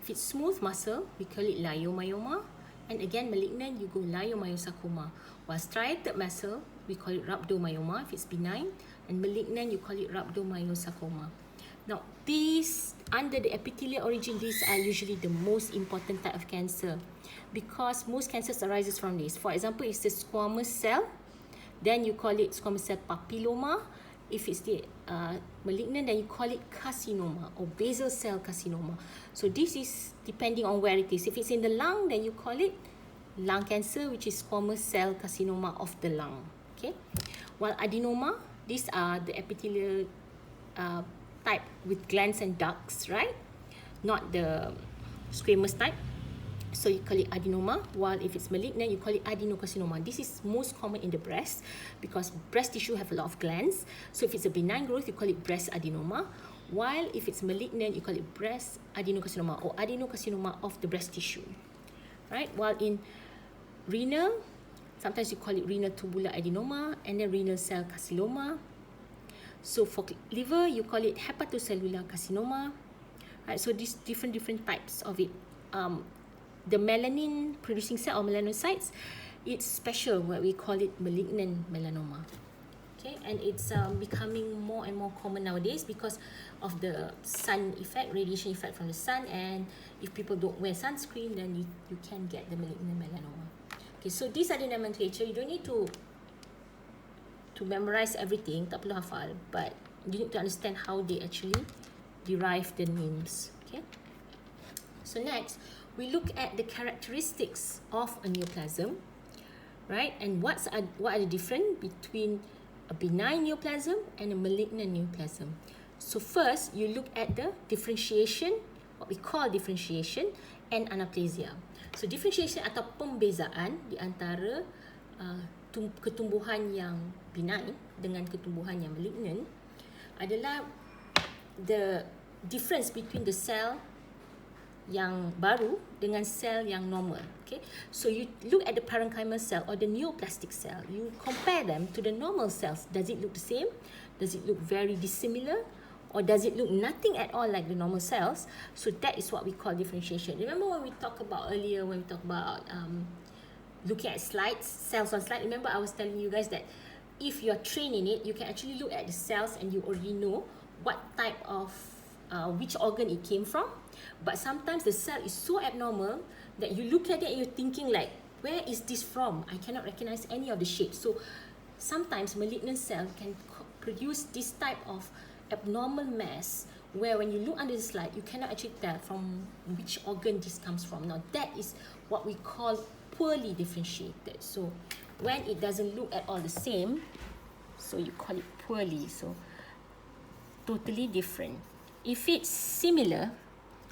If it's smooth muscle, we call it leiomyoma. And again, malignant, you go leiomyosarcoma. While striated muscle, we call it rhabdomyoma if it's benign. And malignant, you call it rhabdomyosarcoma. Now, these, under the epithelial origin, these are usually the most important type of cancer because most cancers arises from this. For example, it's the squamous cell, then you call it squamous cell papilloma. If it's the malignant, then you call it carcinoma or basal cell carcinoma. So this is depending on where it is. If it's in the lung, then you call it lung cancer, which is squamous cell carcinoma of the lung. Okay. While adenoma, these are the epithelial type with glands and ducts, right? Not the squamous type. So you call it adenoma, while if it's malignant, you call it adenocarcinoma. This is most common in the breast because breast tissue have a lot of glands. So if it's a benign growth, you call it breast adenoma, while if it's malignant, you call it breast adenocarcinoma or adenocarcinoma of the breast tissue, right? While in renal, sometimes you call it renal tubular adenoma and then renal cell carcinoma. So for liver, you call it hepatocellular carcinoma, right? So these different types of it. The melanin producing cell or melanocytes, it's special, what we call it malignant melanoma. Okay, and it's becoming more and more common nowadays because of the sun effect, radiation effect from the sun, and if people don't wear sunscreen, then you can get the malignant melanoma. Okay, so these are the nomenclature. You don't need to memorize everything, tak perlu hafal, but you need to understand how they actually derive the names. Okay, so next we look at the characteristics of a neoplasm, right? And what are the difference between a benign neoplasm and a malignant neoplasm? So first, you look at the differentiation, what we call differentiation, and anaplasia. So differentiation atau pembezaan di antara ketumbuhan yang benign dengan ketumbuhan yang malignant adalah the difference between the cell yang baru dengan sel yang normal. Okay, so you look at the parenchymal cell or the neoplastic cell, you compare them to the normal cells. Does it look the same? Does it look very dissimilar? Or does it look nothing at all like the normal cells? So that is what we call differentiation. Remember when we talked about earlier, when we talked about looking at slides, cells on slide, remember I was telling you guys that if you're trained in it, you can actually look at the cells and you already know what type of which organ it came from. But sometimes the cell is so abnormal that you look at it and you're thinking like, where is this from? I cannot recognize any of the shapes. So sometimes malignant cell can produce this type of abnormal mass where when you look under the slide, you cannot actually tell from which organ this comes from. Now that is what we call poorly differentiated. So when it doesn't look at all the same, so you call it poorly. So totally different. If it's similar,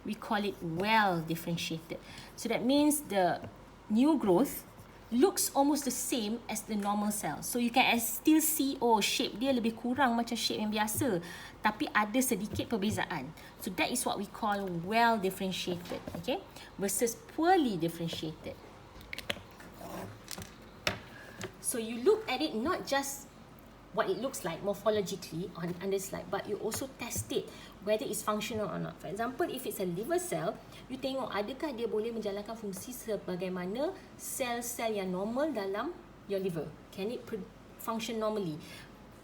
we call it well differentiated. So that means the new growth looks almost the same as the normal cell. So you can still see, oh, shape dia lebih kurang macam shape yang biasa, tapi ada sedikit perbezaan. So that is what we call well differentiated, okay, versus poorly differentiated. So you look at it not just what it looks like morphologically on the slide, but you also test it whether it's functional or not. For example, if it's a liver cell, you tengok adakah dia boleh menjalankan fungsi sebagaimana sel-sel yang normal dalam your liver. Can it function normally?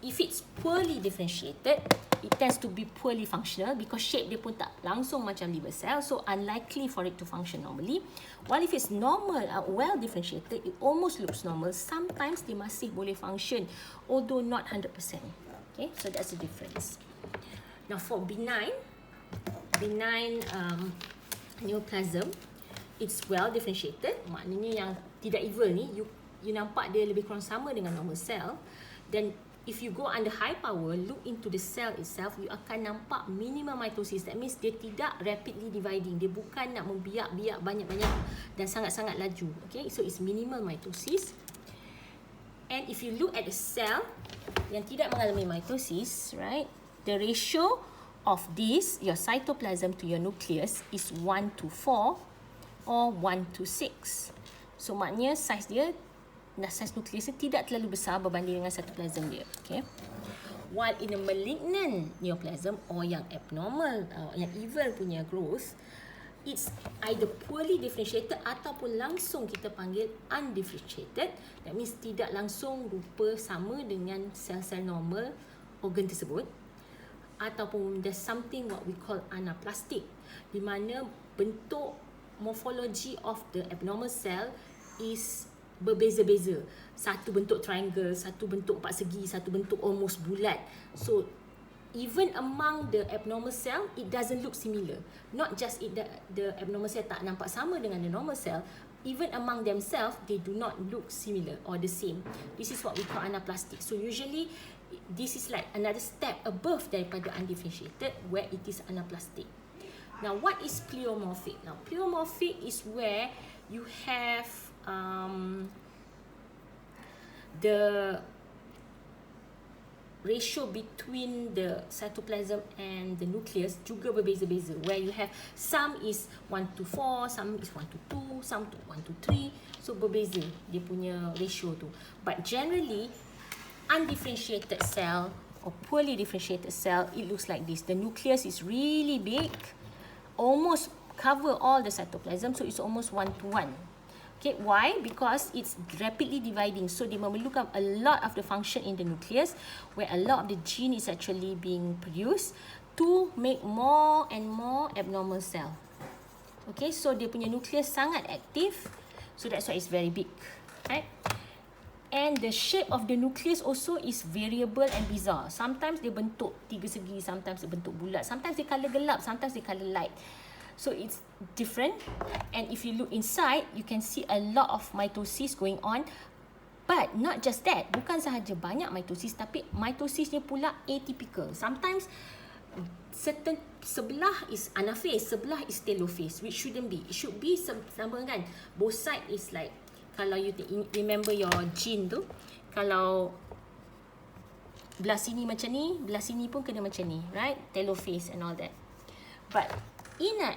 If it's poorly differentiated, it tends to be poorly functional because shape dia pun tak langsung macam liver cell, so unlikely for it to function normally. While if it's normal, well differentiated, it almost looks normal. Sometimes dia masih boleh function, although not 100%. Okay, so that's the difference. Now for benign neoplasm, it's well differentiated. Maknanya yang tidak evil ni, you nampak dia lebih kurang sama dengan normal cell. Then if you go under high power, look into the cell itself, you akan nampak minimal mitosis. That means dia tidak rapidly dividing. Dia bukan nak membiak-biak banyak-banyak dan sangat-sangat laju. Okay, so it's minimal mitosis. And if you look at the cell yang tidak mengalami mitosis, right, the ratio of this, your cytoplasm to your nucleus is 1:4 or 1:6. So maknanya size dia, size nukleusnya tidak terlalu besar berbanding dengan cytoplasm dia. Okay. While in a malignant neoplasm or yang abnormal, yang evil punya growth, it's either poorly differentiated ataupun langsung kita panggil undifferentiated. That means tidak langsung rupa sama dengan sel-sel normal organ tersebut. Ataupun there's something what we call anaplastic, di mana bentuk morphology of the abnormal cell is berbeza-beza. Satu bentuk triangle, satu bentuk empat segi, satu bentuk almost bulat. So even among the abnormal cell, it doesn't look similar. Not just the abnormal cell tak nampak sama dengan the normal cell, even among themselves, they do not look similar or the same. This is what we call anaplastic. So usually, this is like another step above daripada undifferentiated, where it is anaplastic. Now, what is pleomorphic? Now, pleomorphic is where you have the ratio between the cytoplasm and the nucleus juga berbeza-beza, where you have some is 1:4, some is 1:2, some 1:3, so berbeza dia punya ratio tu. But generally, undifferentiated cell or poorly differentiated cell, it looks like this. The nucleus is really big, almost cover all the cytoplasm, so it's almost 1:1. Okay, why? Because it's rapidly dividing, so dia memerlukan a lot of the function in the nucleus, where a lot of the gene is actually being produced to make more and more abnormal cell. Okay, so dia punya nucleus sangat aktif, so that's why it's very big, right? And the shape of the nucleus also is variable and bizarre. Sometimes dia bentuk tiga segi, sometimes dia bentuk bulat, sometimes dia colour gelap, sometimes dia colour light. So it's different, and if you look inside, you can see a lot of mitosis going on. But not just that, bukan sahaja banyak mitosis, tapi mitosisnya pula atypical. Sometimes certain sebelah is anaphase, sebelah is telophase, which shouldn't be. It should be sama kan. Both side is like, kalau you remember your gene tu, kalau belah sini macam ni, belah sini pun kena macam ni, right? Telophase and all that. But in a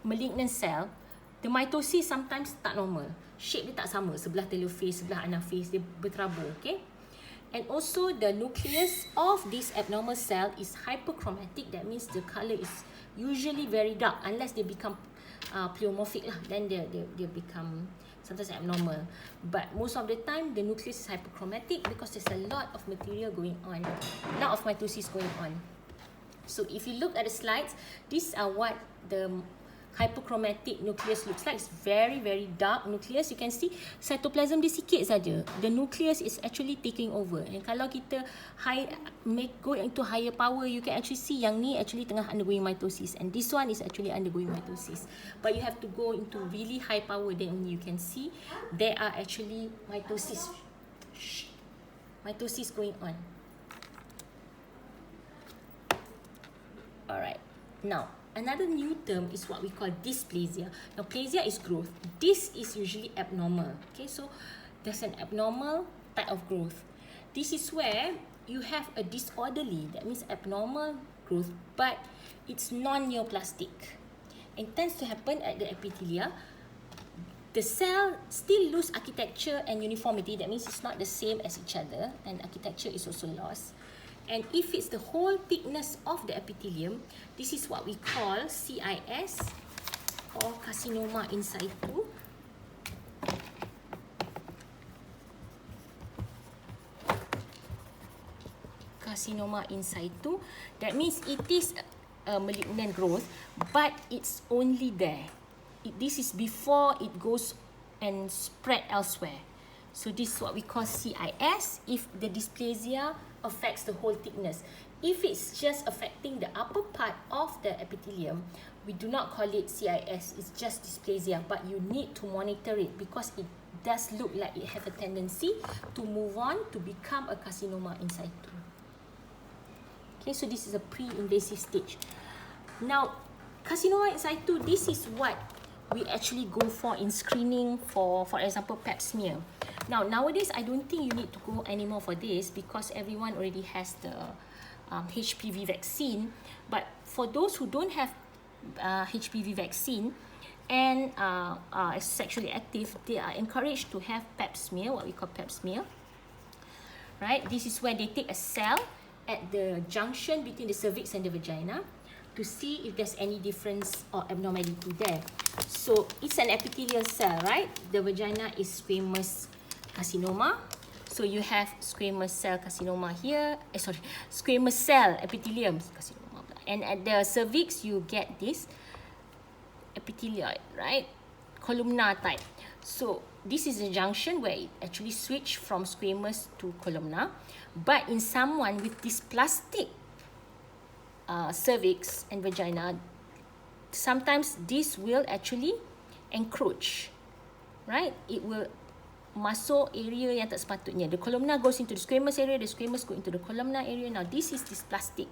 malignant cell, the mitosis sometimes tak normal. Shape dia tak sama. Sebelah telophase, sebelah anaphase, dia berterabur, okay? And also the nucleus of this abnormal cell is hyperchromatic. That means the color is usually very dark, unless they become pleomorphic lah. Then they become sometimes abnormal. But most of the time, the nucleus is hyperchromatic because there's a lot of material going on, a lot of mitosis going on. So if you look at the slides, these are what the hyperchromatic nucleus looks like. It's very, very dark nucleus. You can see cytoplasm dia sikit saja. The nucleus is actually taking over. And kalau kita go into higher power, you can actually see yang ni actually tengah undergoing mitosis, and this one is actually undergoing mitosis. But you have to go into really high power, then only you can see there are actually mitosis going on. Alright, now another new term is what we call dysplasia. Now, plasia is growth. This is usually abnormal. Okay, so there's an abnormal type of growth. This is where you have a disorderly, that means abnormal growth, but it's non-neoplastic. It tends to happen at the epithelia. The cell still lose architecture and uniformity. That means it's not the same as each other, and architecture is also lost. And if it's the whole thickness of the epithelium, this is what we call CIS or carcinoma in situ. Carcinoma in situ. That means it is a malignant growth, but it's only there. This is before it goes and spread elsewhere. So this is what we call CIS if the dysplasia affects the whole thickness. If it's just affecting the upper part of the epithelium, we do not call it CIS, it's just dysplasia, but you need to monitor it because it does look like it has a tendency to move on to become a carcinoma in situ. Okay, so this is a pre-invasive stage. Now, carcinoma in situ, this is what we actually go for in screening for example, pap smear. Now, nowadays, I don't think you need to go anymore for this because everyone already has the HPV vaccine. But for those who don't have HPV vaccine and are sexually active, they are encouraged to have pap smear, what we call pap smear. Right? This is where they take a cell at the junction between the cervix and the vagina to see if there's any difference or abnormality there. So it's an epithelial cell, right? The vagina is squamous carcinoma. So you have squamous cell carcinoma here. Squamous cell epithelium carcinoma. And at the cervix, you get this epithelioid, right? Columnar type. So this is a junction where it actually switched from squamous to columnar. But in someone with this plastic cervix and vagina, sometimes this will actually encroach, right? It will masuk area yang tak sepatutnya. The columnar goes into the squamous area, the squamous go into the columnar area. Now this is this plastic.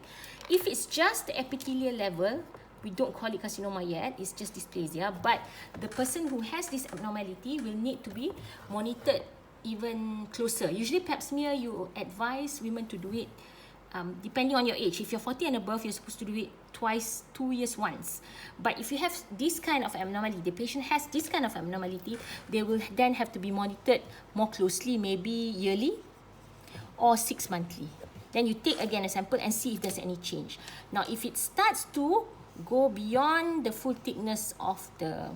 If it's just the epithelial level, we don't call it carcinoma yet, it's just dysplasia. But the person who has this abnormality will need to be monitored even closer. Usually pap smear, you advise women to do it depending on your age. If you're 40 and above, you're supposed to do it twice, 2 years once. But if you have this kind of abnormality, the patient has this kind of abnormality, they will then have to be monitored more closely, maybe yearly or 6 monthly. Then you take again a sample and see if there's any change. Now, if it starts to go beyond the full thickness of the,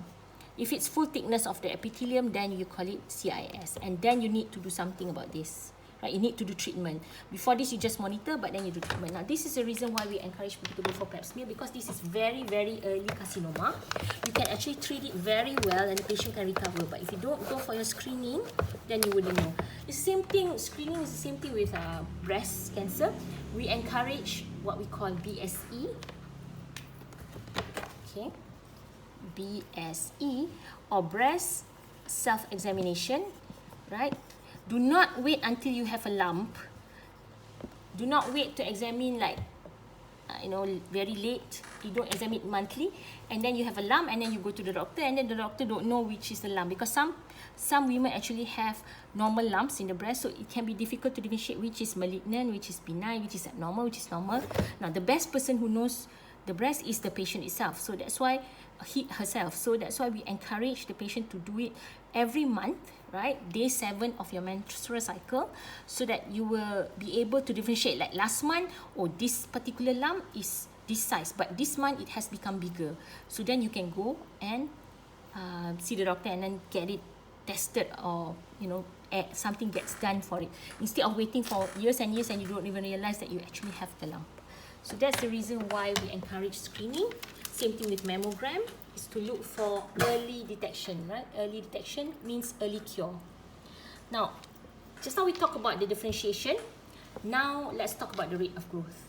if it's full thickness of the epithelium, then you call it CIS. And then you need to do something about this. Right, you need to do treatment. Before this, you just monitor, but then you do treatment. Now, this is the reason why we encourage people to go for pap smear, because this is very, very early carcinoma. You can actually treat it very well and the patient can recover. But if you don't go for your screening, then you wouldn't know. The same thing, screening is the same thing with breast cancer. We encourage what we call BSE. Okay, BSE or breast self-examination, right? Do not wait until you have a lump. Do not wait to examine like, very late. You don't examine monthly. And then you have a lump and then you go to the doctor and then the doctor don't know which is the lump. Because some women actually have normal lumps in the breast. So it can be difficult to differentiate which is malignant, which is benign, which is abnormal, which is normal. Now the best person who knows the breast is the patient itself. So that's why herself. So that's why we encourage the patient to do it every month, right? Day 7 of your menstrual cycle, so that you will be able to differentiate. Like last month, oh, this particular lump is this size, but this month it has become bigger. So then you can go and see the doctor and then get it tested, or something gets done for it, instead of waiting for years and years and you don't even realize that you actually have the lump. So that's the reason why we encourage screening. Same thing with mammogram, is to look for early detection, right? Early detection means early cure. Now, just now we talked about the differentiation. Now, let's talk about the rate of growth.